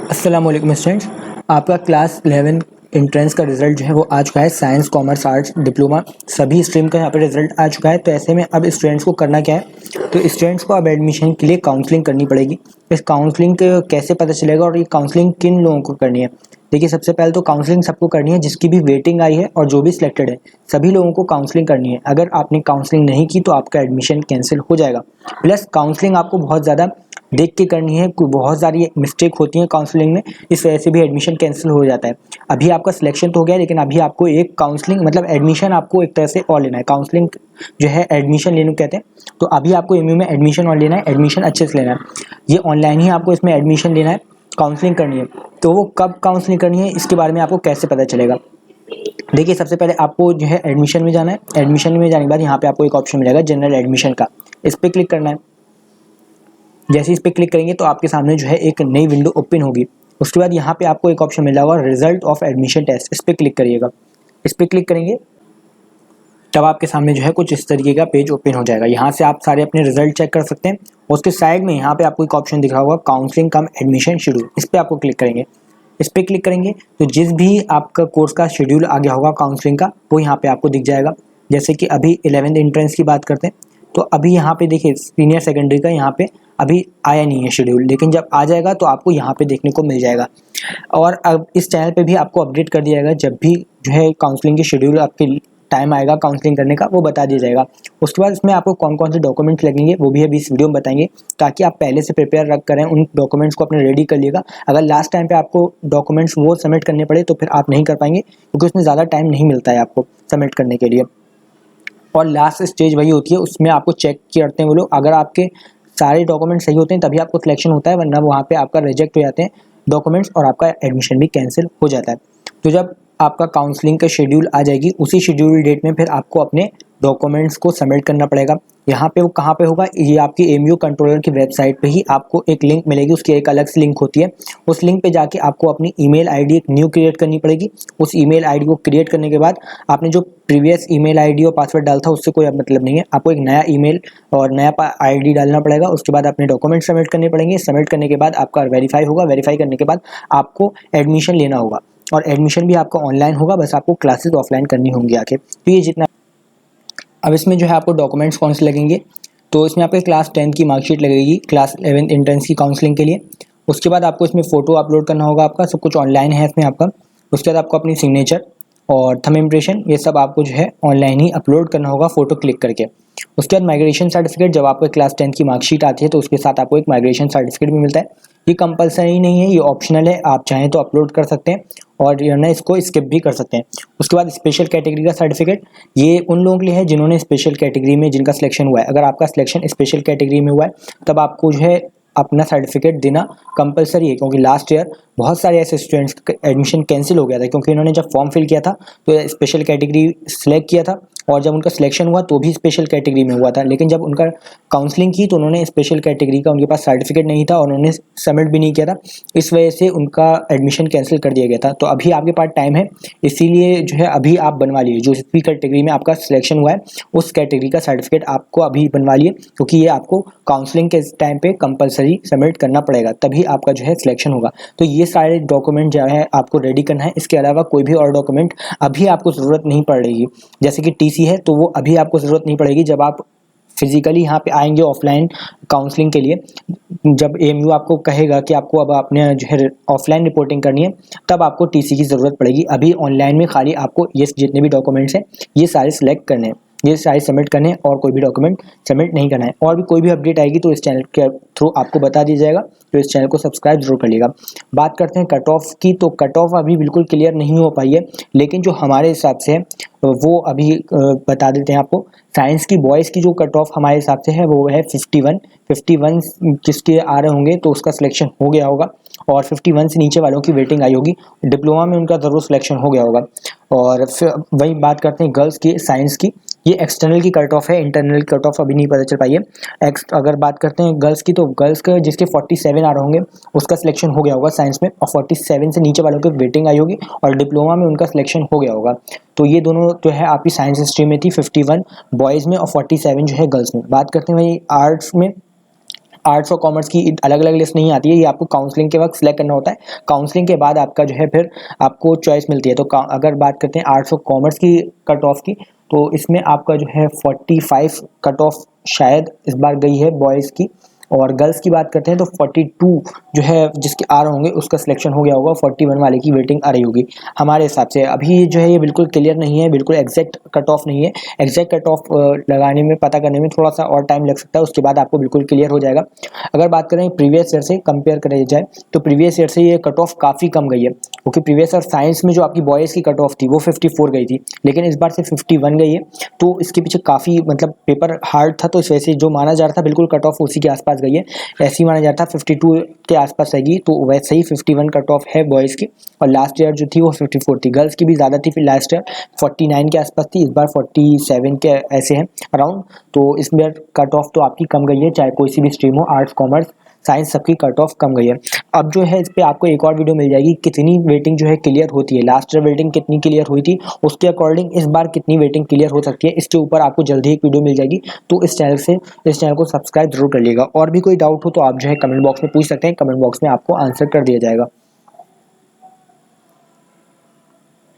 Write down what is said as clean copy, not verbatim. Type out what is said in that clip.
अस्सलाम वालेकुम स्टूडेंट्स, आपका क्लास 11 एंट्रेंस का रिज़ल्ट जो है वो आ चुका है। साइंस, कॉमर्स, आर्ट्स, डिप्लोमा सभी स्ट्रीम का यहाँ पे रिज़ल्ट आ चुका है। तो ऐसे में अब स्टूडेंट्स को करना क्या है, तो स्टूडेंट्स को अब एडमिशन के लिए काउंसलिंग करनी पड़ेगी। इस काउंसलिंग कैसे पता चलेगा और ये काउंसलिंग किन लोगों को करनी है। देखिए, सबसे पहले तो काउंसलिंग सबको करनी है जिसकी भी वेटिंग आई है और जो भी सिलेक्टेड है, सभी लोगों को काउंसलिंग करनी है। अगर आपने काउंसलिंग नहीं की तो आपका एडमिशन कैंसिल हो जाएगा। प्लस काउंसलिंग आपको बहुत ज़्यादा देख के करनी है, कोई बहुत सारी मिस्टेक होती है काउंसलिंग में, इस वजह से भी एडमिशन कैंसिल हो जाता है। अभी आपका सिलेक्शन तो हो गया, लेकिन अभी आपको एक काउंसलिंग मतलब एडमिशन आपको एक तरह से और लेना है। काउंसलिंग जो है एडमिशन लेने को कहते हैं, तो अभी आपको एमयू में एडमिशन और लेना है, एडमिशन अच्छे से लेना है। ये ऑनलाइन ही आपको इसमें एडमिशन लेना है, काउंसलिंग करनी है। तो वो कब काउंसलिंग करनी है, इसके बारे में आपको कैसे पता चलेगा। देखिए, सबसे पहले आपको जो है एडमिशन में जाना है। एडमिशन में जाने के बाद यहाँ पे आपको एक ऑप्शन मिलेगा जनरल एडमिशन का, इस पर क्लिक करना है। जैसे इस पर क्लिक करेंगे तो आपके सामने जो है एक नई विंडो ओपन होगी। उसके बाद यहाँ पे आपको एक ऑप्शन मिला होगा रिजल्ट ऑफ एडमिशन टेस्ट, इस पर क्लिक करिएगा। इस पर क्लिक करेंगे तब आपके सामने जो है कुछ इस तरीके का पेज ओपन हो जाएगा। यहाँ से आप सारे अपने रिजल्ट चेक कर सकते हैं। उसके साइड में यहाँ पे आपको एक ऑप्शन दिख रहा होगा काउंसलिंग कम एडमिशन शेड्यूल, इस पर आपको क्लिक करेंगे। इस पर क्लिक करेंगे तो जिस भी आपका कोर्स का शेड्यूल आ गया होगा काउंसलिंग का, वो यहाँ पे आपको दिख जाएगा। जैसे कि अभी 11th एंट्रेंस की बात करते हैं, तो अभी यहाँ पे देखिए सीनियर सेकेंडरी का यहाँ पे अभी आया नहीं है शेड्यूल, लेकिन जब आ जाएगा तो आपको यहाँ पे देखने को मिल जाएगा। और अब इस चैनल पे भी आपको अपडेट कर दिया जाएगा, जब भी जो है काउंसलिंग की शेड्यूल आपके टाइम आएगा काउंसलिंग करने का, वो बता दिया जाएगा। उसके बाद इसमें आपको कौन कौन से डॉक्यूमेंट्स लगेंगे वो भी अभी इस वीडियो में बताएंगे, ताकि आप पहले से प्रिपेयर रख करें, उन डॉक्यूमेंट्स को अपने रेडी कर लिएगा। अगर लास्ट टाइम पे आपको डॉक्यूमेंट्स वो सबमिट करने पड़े तो फिर आप नहीं कर पाएंगे, क्योंकि उसमें ज़्यादा टाइम नहीं मिलता है आपको सबमिट करने के लिए। और लास्ट स्टेज वही होती है, उसमें आपको चेक करते हैं वो लोग। अगर आपके सारे डॉक्यूमेंट सही होते हैं तभी आपको सिलेक्शन होता है, वरना वहाँ पे आपका रिजेक्ट हो जाते हैं डॉक्यूमेंट्स और आपका एडमिशन भी कैंसिल हो जाता है। तो जब आपका काउंसलिंग का शेड्यूल आ जाएगी, उसी शेड्यूल डेट में फिर आपको अपने डॉक्यूमेंट्स को सबमिट करना पड़ेगा। यहाँ पे वो कहाँ पे होगा, ये आपकी एमयू कंट्रोलर की वेबसाइट पे ही आपको एक लिंक मिलेगी, उसकी एक अलग से लिंक होती है। उस लिंक पे जाके आपको अपनी ईमेल आईडी एक न्यू क्रिएट करनी पड़ेगी। उस ईमेल आईडी को क्रिएट करने के बाद आपने जो प्रीवियस ईमेल आईडी और पासवर्ड डाला था उससे कोई अब मतलब नहीं है, आपको एक नया ईमेल और नया आईडी डालना पड़ेगा। उसके बाद अपने डॉक्यूमेंट सबमिट करने पड़ेंगे। सबमिट करने के बाद आपका वेरीफाई होगा, वेरीफाई करने के बाद आपको एडमिशन लेना होगा, और एडमिशन भी आपका ऑनलाइन होगा, बस आपको क्लासेस ऑफलाइन करनी होंगी आके। तो ये जितना अब इसमें जो है आपको डॉक्यूमेंट्स कौन से लगेंगे, तो इसमें आपके क्लास 10 की मार्कशीट लगेगी क्लास 11 एंट्रेंस की काउंसलिंग के लिए। उसके बाद आपको इसमें फ़ोटो अपलोड करना होगा, आपका सब कुछ ऑनलाइन है इसमें आपका। उसके बाद आपको अपनी सिग्नेचर और थंब इम्प्रेशन ये सब आपको जो है ऑनलाइन ही अपलोड करना होगा फ़ोटो क्लिक करके। उसके बाद माइग्रेशन सर्टिफिकेट, जब आपको क्लास 10 की मार्कशीट आती है तो उसके साथ आपको एक माइग्रेशन सर्टिफिकेट भी मिलता है। ये कंपलसरी नहीं है, ये ऑप्शनल है, आप चाहें तो अपलोड कर सकते हैं और जो है ना इसको स्किप भी कर सकते हैं। उसके बाद स्पेशल कैटेगरी का सर्टिफिकेट, ये उन लोगों के लिए है जिन्होंने स्पेशल कैटेगरी में जिनका सिलेक्शन हुआ है। अगर आपका सिलेक्शन स्पेशल कैटेगरी में हुआ है तब आपको जो है अपना सर्टिफिकेट देना कंपलसरी है, क्योंकि लास्ट ईयर बहुत सारे ऐसे स्टूडेंट्स का एडमिशन कैंसिल हो गया था, क्योंकि इन्होंने जब फॉर्म फिल किया था तो स्पेशल कैटेगरी सिलेक्ट किया था, और जब उनका सिलेक्शन हुआ तो भी स्पेशल कैटेगरी में हुआ था, लेकिन जब उनका काउंसलिंग की तो उन्होंने स्पेशल कैटेगरी का उनके पास सर्टिफिकेट नहीं था और उन्होंने सबमिट भी नहीं किया था। इस वजह से उनका एडमिशन कैंसिल कर दिया गया था। तो अभी आपके पास टाइम है, इसीलिए जो है अभी आप बनवा लीजिए। जो भी कैटेगरी में आपका सिलेक्शन हुआ है उस कैटेगरी का सर्टिफिकेट आपको अभी बनवा लिए, क्योंकि ये आपको काउंसलिंग के टाइम पे कंपलसरी सबमिट करना पड़ेगा, तभी आपका जो है सिलेक्शन होगा। तो ये सारे डॉक्यूमेंट जो है आपको रेडी करना है। इसके अलावा कोई भी और डॉक्यूमेंट अभी आपको ज़रूरत नहीं पड़ेगी। जैसे कि टीसी है तो वो अभी आपको ज़रूरत नहीं पड़ेगी, जब आप फिजिकली यहाँ पे आएंगे ऑफलाइन काउंसलिंग के लिए, जब एमयू आपको कहेगा कि आपको अब अपने जो है ऑफलाइन रिपोर्टिंग करनी है, तब आपको टीसी की ज़रूरत पड़ेगी। अभी ऑनलाइन में खाली आपको ये जितने भी डॉक्यूमेंट्स हैं ये सारे सिलेक्ट करने हैं, ये सारे सबमिट करने हैं, और कोई भी डॉक्यूमेंट सबमिट नहीं करना है। और भी कोई भी अपडेट आएगी तो इस चैनल के थ्रू आपको बता दिया जाएगा, तो इस चैनल को सब्सक्राइब जरूर करिएगा। बात करते हैं कट ऑफ की, तो कट ऑफ अभी बिल्कुल क्लियर नहीं हो पाई है, लेकिन जो हमारे हिसाब से है वो अभी बता देते हैं आपको। साइंस की बॉयज़ की जो कट ऑफ हमारे हिसाब से है वो है 51 जिसके आ रहे होंगे तो उसका सिलेक्शन हो गया होगा, और 51 से नीचे वालों की वेटिंग आई होगी। डिप्लोमा में उनका ज़रूर सिलेक्शन हो गया होगा। और फिर वही बात करते हैं गर्ल्स की, साइंस की, ये एक्सटर्नल की कट ऑफ है, इंटरनल की कट ऑफ अभी नहीं पता चल पाई है। अगर बात करते हैं गर्ल्स की, तो गर्ल्स का जिसके 47 आ रहे होंगे उसका सिलेक्शन हो गया होगा साइंस में, और 47 से नीचे वालों की वेटिंग आई होगी, और डिप्लोमा में उनका सिलेक्शन हो गया होगा। तो ये दोनों जो है आपकी साइंस स्ट्रीम में थी, 51 बॉयज़ में और 47 जो है गर्ल्स में। बात करते हैं वही आर्ट्स में, आर्ट्स और कॉमर्स की अलग अलग लिस्ट नहीं आती है, ये आपको काउंसलिंग के वक्त सिलेक्ट करना होता है। काउंसलिंग के बाद आपका जो है फिर आपको चॉइस मिलती है। तो अगर बात करते हैं आर्ट्स और कॉमर्स की कट ऑफ की, तो इसमें आपका जो है 45 कट ऑफ शायद इस बार गई है बॉयज़ की, और गर्ल्स की बात करते हैं तो 42 जो है जिसके आ रहे होंगे उसका सिलेक्शन हो गया होगा, 41 वाले की वेटिंग आ रही होगी हमारे हिसाब से। अभी जो है ये बिल्कुल क्लियर नहीं है, बिल्कुल एग्जैक्ट कट ऑफ नहीं है। एग्जैक्ट कट ऑफ लगाने में, पता करने में थोड़ा सा और टाइम लग सकता है, उसके बाद आपको बिल्कुल क्लियर हो जाएगा। अगर बात करें प्रीवियस ईयर से कंपेयर करें जाए तो प्रीवियस ईयर से ये कट ऑफ काफ़ी कम गई है, क्योंकि प्रीवियस ईयर साइंस में जो आपकी बॉयज़ की कट ऑफ थी वो 54 गई थी, लेकिन इस बार से 51 गई है। तो इसके पीछे काफ़ी मतलब पेपर हार्ड था, तो इस वजह से जो माना जा रहा था बिल्कुल कट ऑफ उसी के आसपास गई है। ऐसे ही माना जा रहा था 52 के आसपास रहेगी, तो वैसे ही 51 कट ऑफ है बॉयज़ की। और लास्ट ईयर जो थी वो 54 थी। गर्ल्स की भी ज़्यादा थी, फिर लास्ट ईयर 49 के आसपास थी, इस बार 47 के ऐसे हैं अराउंड। तो इस बार कट ऑफ तो आपकी कम गई है, चाहे कोई सी भी स्ट्रीम हो, आर्ट्स कॉमर्स साइंस, सबकी कट ऑफ कम गई है। अब जो है इस पर आपको एक और वीडियो मिल जाएगी, कितनी वेटिंग जो है क्लियर होती है, लास्ट ईयर वेटिंग कितनी क्लियर हुई थी, उसके अकॉर्डिंग इस बार कितनी वेटिंग क्लियर हो सकती है, इसके ऊपर आपको जल्दी एक वीडियो मिल जाएगी। तो इस चैनल को सब्सक्राइब जरूर कर लीजिएगा। और भी कोई डाउट हो तो आप जो है कमेंट बॉक्स में पूछ सकते हैं, कमेंट बॉक्स में आपको आंसर कर दिया जाएगा।